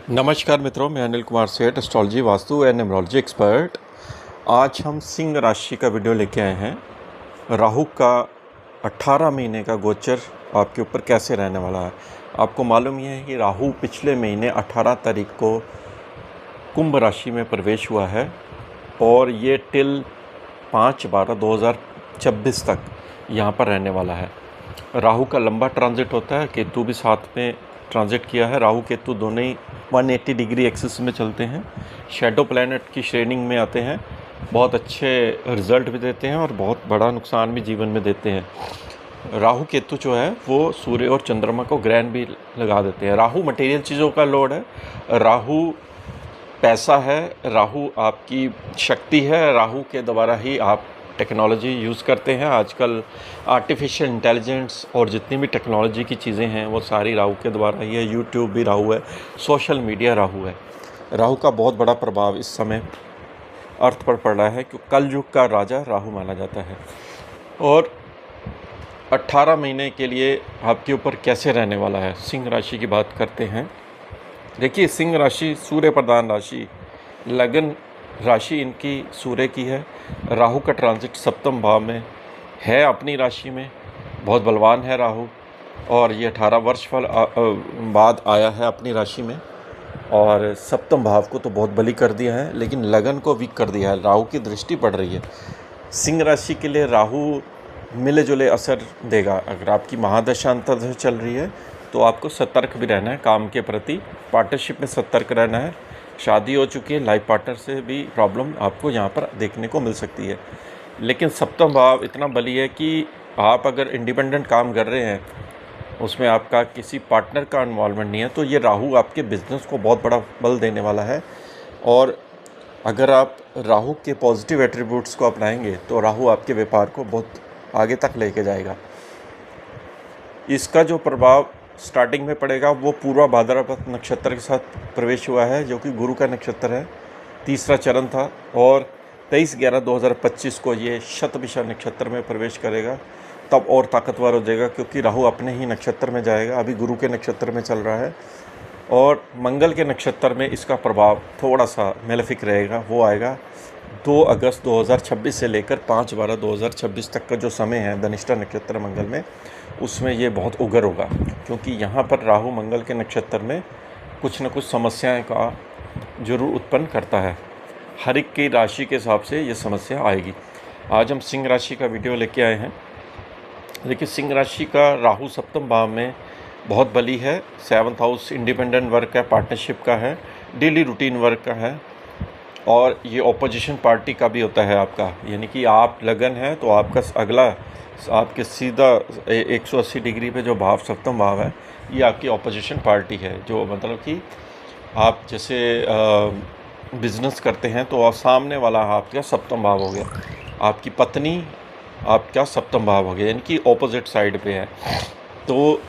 नमस्कार मित्रों, मैं अनिल कुमार सेठ, astrology, vastu and numerology expert. आज हम सिंह राशि का वीडियो लेके आए हैं। राहु का 18 महीने का गोचर आपके ऊपर कैसे रहने वाला है। आपको मालूम ही है कि राहु पिछले महीने 18 तारीख को कुंभ राशि में प्रवेश हुआ है और ये टिल 5/12/2026 तक यहाँ पर रहने वाला है। राहु का लंबा ट्रांजिट होता है, केतु भी साथ में ट्रांजिट किया है। राहु केतु दोनों ही 180 डिग्री एक्सिस में चलते हैं, शैडो प्लैनेट की श्रेणिंग में आते हैं, बहुत अच्छे रिजल्ट भी देते हैं और बहुत बड़ा नुकसान भी जीवन में देते हैं। राहु केतु जो है वो सूर्य और चंद्रमा को ग्रहण भी लगा देते हैं। राहु मटेरियल चीज़ों का लॉर्ड है, राहु पैसा है, राहु आपकी शक्ति है, राहु के द्वारा ही आप टेक्नोलॉजी यूज़ करते हैं। आजकल आर्टिफिशियल इंटेलिजेंस और जितनी भी टेक्नोलॉजी की चीज़ें हैं वो सारी राहु के द्वारा ही है। यूट्यूब भी राहु है, सोशल मीडिया राहु है। राहु का बहुत बड़ा प्रभाव इस समय अर्थ पर पड़ रहा है क्योंकि कल युग का राजा राहु माना जाता है। और 18 महीने के लिए आपके ऊपर कैसे रहने वाला है, सिंह राशि की बात करते हैं। देखिए, सिंह राशि सूर्य प्रधान राशि, लगन राशि इनकी सूर्य की है। राहु का ट्रांजिट सप्तम भाव में है, अपनी राशि में बहुत बलवान है राहु, और ये 18 वर्ष बाद आया है अपनी राशि में और सप्तम भाव को तो बहुत बली कर दिया है, लेकिन लगन को वीक कर दिया है। राहु की दृष्टि पड़ रही है। सिंह राशि के लिए राहु मिले जुले असर देगा। अगर आपकी महादशा अंतर्दशा चल रही है तो आपको सतर्क भी रहना है, काम के प्रति पार्टनरशिप में सतर्क रहना है। शादी हो चुकी है, लाइफ पार्टनर से भी प्रॉब्लम आपको यहाँ पर देखने को मिल सकती है। लेकिन सप्तम भाव इतना बली है कि आप अगर इंडिपेंडेंट काम कर रहे हैं, उसमें आपका किसी पार्टनर का इन्वॉल्वमेंट नहीं है, तो ये राहु आपके बिजनेस को बहुत बड़ा बल देने वाला है। और अगर आप राहु के पॉजिटिव एट्रीब्यूट्स को अपनाएंगे तो राहु आपके व्यापार को बहुत आगे तक लेके जाएगा। इसका जो प्रभाव स्टार्टिंग में पड़ेगा वो पूर्वा भाद्रपद नक्षत्र के साथ प्रवेश हुआ है, जो कि गुरु का नक्षत्र है, तीसरा चरण था। और 23/11/2025 को ये शतभिषा नक्षत्र में प्रवेश करेगा, तब और ताकतवर हो जाएगा क्योंकि राहु अपने ही नक्षत्र में जाएगा। अभी गुरु के नक्षत्र में चल रहा है और मंगल के नक्षत्र में इसका प्रभाव थोड़ा सा मेलेफिक रहेगा। वो आएगा 2 अगस्त 2026 से लेकर 5/12/2026 तक का जो समय है धनिष्ठा नक्षत्र मंगल में, उसमें ये बहुत उग्र होगा क्योंकि यहाँ पर राहु मंगल के नक्षत्र में कुछ न कुछ समस्याएं का जरूर उत्पन्न करता है। हर एक की राशि के हिसाब से ये समस्या आएगी। आज हम सिंह राशि का वीडियो लेके आए हैं। देखिए, सिंह राशि का राहु सप्तम भाव में बहुत बली है। 7th हाउस इंडिपेंडेंट वर्क का, पार्टनरशिप का है, डेली रूटीन वर्क का है, और ये ऑपोजिशन पार्टी का भी होता है आपका। यानी कि आप लगन है तो आपका अगला आपके सीधा 180 डिग्री पे जो भाव सप्तम भाव है, ये आपकी ऑपोजिशन पार्टी है। जो मतलब कि आप जैसे बिजनेस करते हैं तो सामने वाला आपका सप्तम भाव हो गया, आपकी पत्नी आपका सप्तम भाव हो गया, यानी कि ऑपोजिट साइड पे है। तो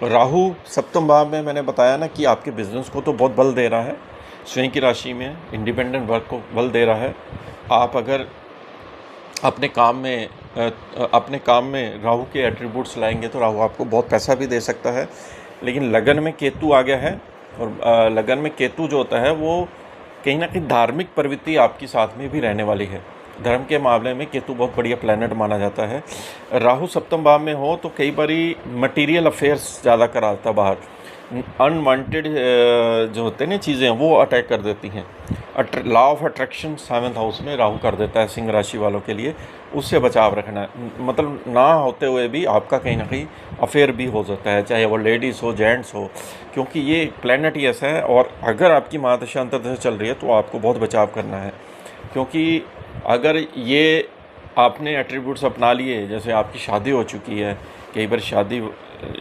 राहु सप्तम भाव में मैंने बताया ना कि आपके बिजनेस को तो बहुत बल दे रहा है, स्वयं की राशि में इंडिपेंडेंट वर्क को बल दे रहा है। आप अगर अपने काम में राहु के एट्रीब्यूट्स लाएंगे तो राहु आपको बहुत पैसा भी दे सकता है। लेकिन लगन में केतु आ गया है, और लगन में केतु जो होता है वो कहीं ना कहीं धार्मिक प्रवृत्ति आपकी साथ में भी रहने वाली है। धर्म के मामले में केतु बहुत बढ़िया प्लैनेट माना जाता है। राहु सप्तम भाव में हो तो कई बारी मटेरियल अफेयर्स ज़्यादा कराता, बाहर अनवांटेड जो होते हैं ना चीज़ें वो अटैक कर देती हैं। Law of attraction 7th house में राहु कर देता है सिंह राशि वालों के लिए, उससे बचाव रखना है। मतलब ना होते हुए भी आपका कहीं ना कहीं अफेयर भी हो सकता है, चाहे वो लेडीज़ हो जेंट्स हो, क्योंकि ये प्लैनेट ही ऐसा है। और अगर आपकी महादशा अंतर्दशा चल रही है तो आपको बहुत बचाव करना है, क्योंकि अगर ये आपने एट्रीब्यूट्स अपना लिए, जैसे आपकी शादी हो चुकी है, कई बार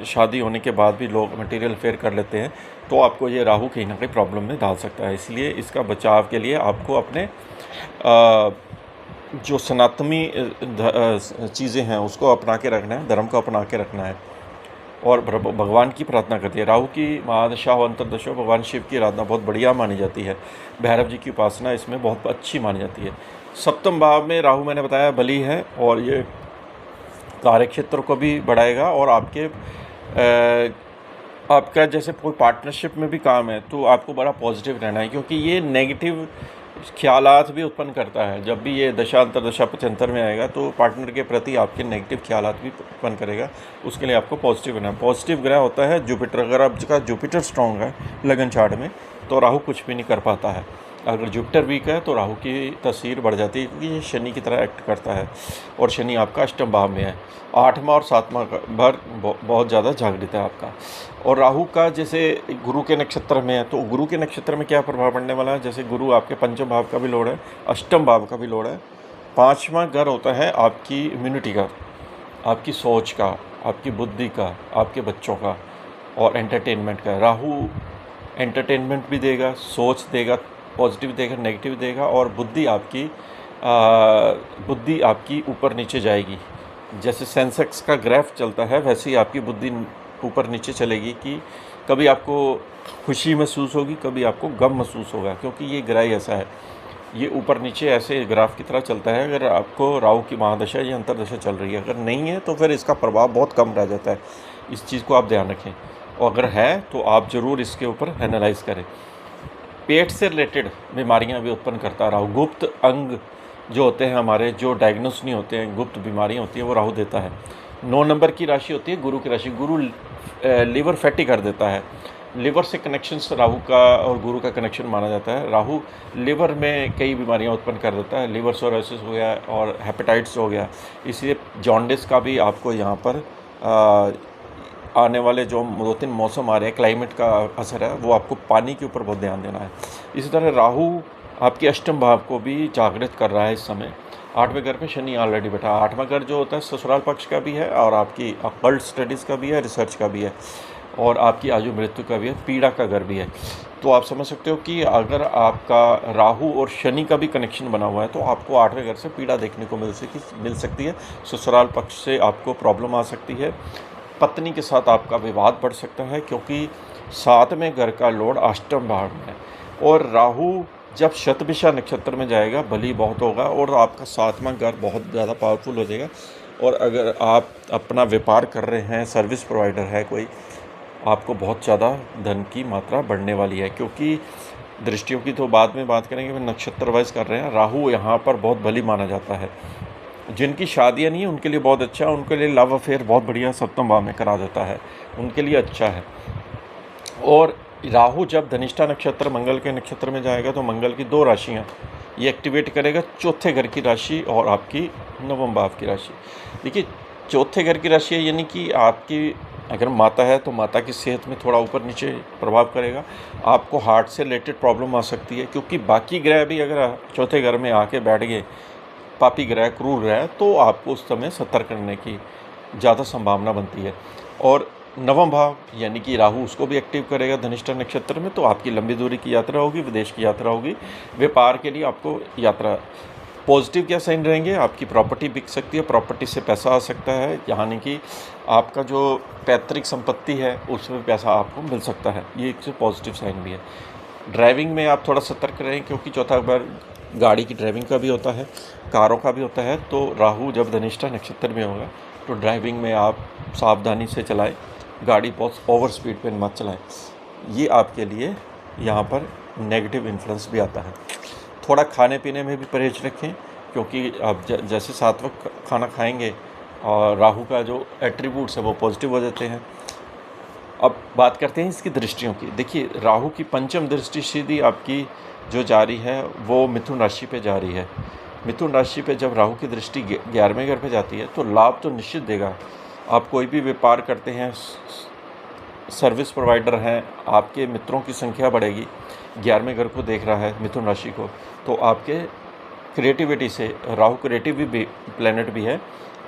शादी होने के बाद भी लोग मटेरियल अफेयर कर लेते हैं, तो आपको ये राहु कहीं ना कहीं प्रॉब्लम में डाल सकता है। इसलिए इसका बचाव के लिए आपको अपने जो सनातनी चीज़ें हैं उसको अपना के रखना है, धर्म को अपना के रखना है, और भगवान की प्रार्थना करती है। राहु की महादशा हो अंतर्दशा, भगवान शिव की आराधना बहुत बढ़िया मानी जाती है। भैरव जी की उपासना इसमें बहुत अच्छी मानी जाती है। सप्तम भाव में राहु मैंने बताया बली है, और ये कार्यक्षेत्र को भी बढ़ाएगा और आपके आपका जैसे कोई पार्टनरशिप में भी काम है तो आपको बड़ा पॉजिटिव रहना है, क्योंकि ये नेगेटिव ख्यालात भी उत्पन्न करता है। जब भी ये दशा अंतर्दशा पचहत्तर में आएगा तो पार्टनर के प्रति आपके नेगेटिव ख्यालात भी उत्पन्न करेगा। उसके लिए आपको पॉजिटिव रहना है। पॉजिटिव ग्रह होता है जुपिटर। अगर आपका जुपिटर स्ट्रॉन्ग है लगन चार्ट में तो राहु कुछ भी नहीं कर पाता है। अगर जुपिटर वीक है तो राहु की तस्वीर बढ़ जाती है, क्योंकि ये शनि की तरह एक्ट करता है और शनि आपका अष्टम भाव में है। 8वां और 7वां भर बहुत ज़्यादा जागृत है आपका। और राहु का जैसे गुरु के नक्षत्र में है तो गुरु के नक्षत्र में क्या प्रभाव पड़ने वाला है, जैसे गुरु आपके पंचम भाव का भी लॉर्ड है, अष्टम भाव का भी लॉर्ड है। 5वां घर होता है आपकी इम्यूनिटी का, आपकी सोच का, आपकी बुद्धि का, आपके बच्चों का और एंटरटेनमेंट का। राहु एंटरटेनमेंट भी देगा, सोच देगा, पॉजिटिव देगा, नेगेटिव देगा, और बुद्धि आपकी ऊपर नीचे जाएगी। जैसे सेंसेक्स का ग्राफ चलता है वैसे ही आपकी बुद्धि ऊपर नीचे चलेगी कि कभी आपको खुशी महसूस होगी, कभी आपको गम महसूस होगा, क्योंकि ये ग्रह ऐसा है, ये ऊपर नीचे ऐसे ग्राफ की तरह चलता है। अगर आपको राहु की महादशा या अंतर्दशा चल रही है, अगर नहीं है तो फिर इसका प्रभाव बहुत कम रह जाता है। इस चीज़ को आप ध्यान रखें, और अगर है तो आप ज़रूर इसके ऊपर एनालाइज करें। पेट से रिलेटेड बीमारियां भी उत्पन्न करता है राहु। गुप्त अंग जो होते हैं हमारे, जो डायग्नोस नहीं होते हैं, गुप्त बीमारियां होती हैं, वो राहु देता है। 9 नंबर की राशि होती है गुरु की राशि। गुरु लीवर फैटी कर देता है। लीवर से कनेक्शंस राहु का और गुरु का कनेक्शन माना जाता है। राहु लीवर में कई बीमारियां उत्पन्न कर देता है, लीवर सोरोसिस हो गया और हेपेटाइटिस हो गया। इसलिए जॉन्डिस का भी आपको यहाँ पर आने वाले जो 2-3 मौसम आ रहे हैं, क्लाइमेट का असर है, वो आपको पानी के ऊपर बहुत ध्यान देना है। इसी तरह राहु आपके अष्टम भाव को भी जागृत कर रहा है इस समय। 8वें घर पे शनि ऑलरेडी बैठा। 8वां घर जो होता है ससुराल पक्ष का भी है और आपकी अकल्ट स्टडीज़ का भी है, रिसर्च का भी है, और आपकी आयु मृत्यु का भी है, पीड़ा का घर भी है। तो आप समझ सकते हो कि अगर आपका राहु और शनि का भी कनेक्शन बना हुआ है तो आपको 8वें घर से पीड़ा देखने को मिल सकती है। ससुराल पक्ष से आपको प्रॉब्लम आ सकती है। पत्नी के साथ आपका विवाद बढ़ सकता है, क्योंकि 7वें घर का लॉर्ड अष्टम भाव में है। और राहु जब शतभिषा नक्षत्र में जाएगा बली बहुत होगा और आपका 7वां घर बहुत ज़्यादा पावरफुल हो जाएगा। और अगर आप अपना व्यापार कर रहे हैं, सर्विस प्रोवाइडर है कोई, आपको बहुत ज़्यादा धन की मात्रा बढ़ने वाली है। क्योंकि दृष्टियों की तो बाद में बात करेंगे, नक्षत्र वाइज कर रहे हैं। राहु यहाँ पर बहुत बली माना जाता है। जिनकी शादियाँ नहीं है उनके लिए बहुत अच्छा है, उनके लिए लव अफेयर बहुत बढ़िया 7वें भाव में करा देता है, उनके लिए अच्छा है। और राहु जब धनिष्ठा नक्षत्र मंगल के नक्षत्र में जाएगा तो मंगल की 2 राशियाँ ये एक्टिवेट करेगा, चौथे घर की राशि और आपकी 9वें भाव की राशि। देखिए चौथे घर की राशि है, यानी कि आपकी अगर माता है तो माता की सेहत में थोड़ा ऊपर नीचे प्रभाव करेगा। आपको हार्ट से रिलेटेड प्रॉब्लम आ सकती है, क्योंकि बाकी ग्रह भी अगर चौथे घर में आके बैठ गए, पापी ग्रह, क्रूर ग्रह, तो आपको उस समय सतर्क करने की ज़्यादा संभावना बनती है। और 9वां भाव यानी कि राहु उसको भी एक्टिव करेगा धनिष्ठा नक्षत्र में, तो आपकी लंबी दूरी की यात्रा होगी, विदेश की यात्रा होगी, व्यापार के लिए आपको यात्रा। पॉजिटिव क्या साइन रहेंगे, आपकी प्रॉपर्टी बिक सकती है, प्रॉपर्टी से पैसा आ सकता है, यानी कि आपका जो पैतृक संपत्ति है उसमें पैसा आपको मिल सकता है, ये एक पॉजिटिव साइन भी है। ड्राइविंग में आप थोड़ा सतर्क रहें, क्योंकि चौथा बार गाड़ी की ड्राइविंग का भी होता है, कारों का भी होता है। तो राहु जब धनिष्ठा नक्षत्र में होगा तो ड्राइविंग में आप सावधानी से चलाएं, गाड़ी बहुत ओवर स्पीड पे मत चलाएं। ये आपके लिए यहाँ पर नेगेटिव इन्फ्लुएंस भी आता है। थोड़ा खाने पीने में भी परहेज रखें, क्योंकि आप जैसे सात्विक खाना खाएंगे और राहु का जो एट्रीब्यूट्स है वो पॉजिटिव हो जाते हैं। अब बात करते हैं इसकी दृष्टियों की। देखिए राहु की पंचम दृष्टि सीधी आपकी जो जारी है वो मिथुन राशि पे जा रही है। मिथुन राशि पे जब राहु की दृष्टि 11वें घर पे जाती है तो लाभ तो निश्चित देगा। आप कोई भी व्यापार करते हैं, सर्विस प्रोवाइडर हैं, आपके मित्रों की संख्या बढ़ेगी। 11वें घर को देख रहा है मिथुन राशि को, तो आपके क्रिएटिविटी से, राहु क्रिएटिव भी प्लैनेट भी है,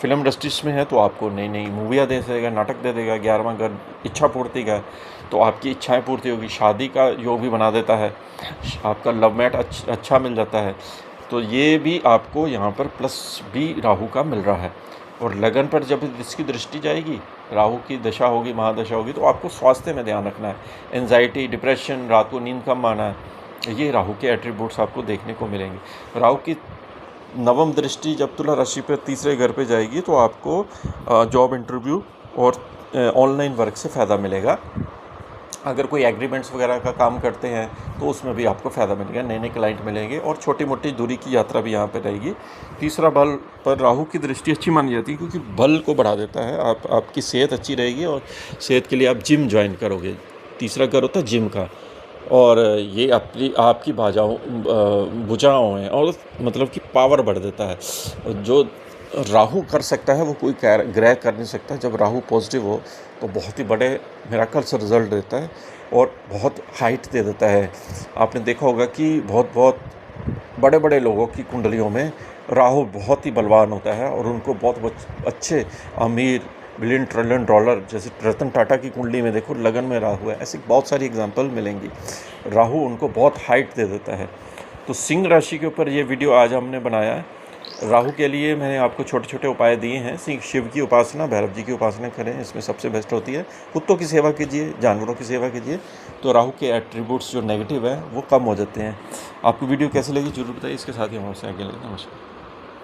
फिल्म इंडस्ट्रीज में है तो आपको नई नई मूवियाँ दे देगा, नाटक दे देगा। 11वां घर इच्छा पूर्ति का है तो आपकी इच्छाएं पूर्ति होगी। शादी का योग भी बना देता है, आपका लव मैट अच्छा मिल जाता है। तो ये भी आपको यहाँ पर प्लस भी राहु का मिल रहा है। और लगन पर जब इसकी दृष्टि जाएगी, राहु की दशा होगी, महादशा होगी, तो आपको स्वास्थ्य में ध्यान रखना है। एंजाइटी, डिप्रेशन, रात को नींद कम आना है, ये राहु के एट्रीब्यूट्स आपको देखने को मिलेंगे। राहु की 9वीं दृष्टि जब तुला राशि पर 3रे घर पे जाएगी तो आपको जॉब इंटरव्यू और ऑनलाइन वर्क से फ़ायदा मिलेगा। अगर कोई एग्रीमेंट्स वगैरह का काम करते हैं तो उसमें भी आपको फ़ायदा मिलेगा, नए नए क्लाइंट मिलेंगे और छोटी मोटी दूरी की यात्रा भी यहाँ पे रहेगी। तीसरा बल पर राहु की दृष्टि अच्छी मानी जाती है क्योंकि बल को बढ़ा देता है, आपकी सेहत अच्छी रहेगी और सेहत के लिए आप जिम ज्वाइन करोगे। तीसरा घर होता है जिम का, और ये आपकी भुजाओं हैं और मतलब कि पावर बढ़ देता है। जो राहु कर सकता है वो कोई ग्रह कर नहीं सकता। जब राहु पॉजिटिव हो तो बहुत ही बड़े मिराकल्स रिजल्ट देता है और बहुत हाइट दे देता है। आपने देखा होगा कि बहुत बड़े बड़े लोगों की कुंडलियों में राहु बहुत ही बलवान होता है और उनको बहुत अच्छे अमीर बिलियन ट्रिलियन डॉलर, जैसे रतन टाटा की कुंडली में देखो लगन में राहु है, ऐसी बहुत सारी एग्जांपल मिलेंगी। राहु उनको बहुत हाइट दे देता है। तो सिंह राशि के ऊपर ये वीडियो आज हमने बनाया है। राहु के लिए मैंने आपको छोटे छोटे उपाय दिए हैं। शिव की उपासना, भैरव जी की उपासना करें, इसमें सबसे बेस्ट होती है। कुत्तों की सेवा कीजिए, जानवरों की सेवा कीजिए, तो राहु के एट्रीब्यूट्स जो नेगेटिव हैं वो कम हो जाते हैं। आपको वीडियो कैसी लगी जरूर बताइए। इसके साथ ही हम आपसे आगे लगे। नमस्कार।